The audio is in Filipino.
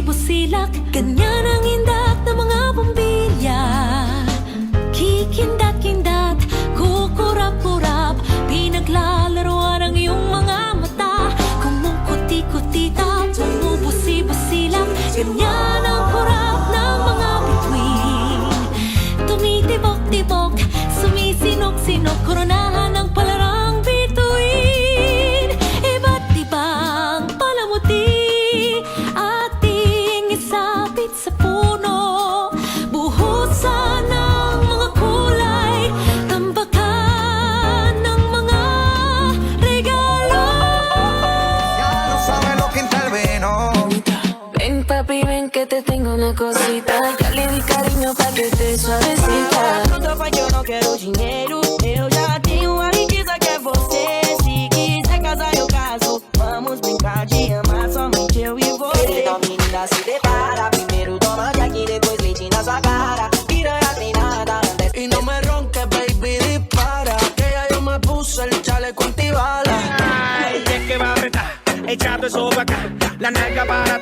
busilak, ganyan ang indak ng mga bombilya. Kikindat-kindat, kukurap-kurap, pinaglalaroan ang iyong mga mata. Kumukuti-kutita, bumubusi-busilak, ganyan ang kurap ng mga bituin. Tumitibok-tibok, sumisinok-sinok, koronahan ng palarang bituin. Iba't ibang palamuti, ating isapit sa puno. Buhusan ng mga kulay, tambakan ng mga regalo. Ya no sabes lo que intervino. Ven papi, ven que te tengo una cosita. Ya le di cariño pa' que esté suavecita. Pronto pai que eu não quero dinheiro. Eu já tenho a riqueza que é você. Se quiser casar eu caso. Vamos brincar de amar somente eu e você. Então menina se prepara. Primeiro toma de aqui, depois leite na sua cara. Piranha treinada, Y no me ronques, baby, dispara. Que ya yo me puse el chaleco antibala. Ay, es que va a apretar, echando eso para acá. La nalga para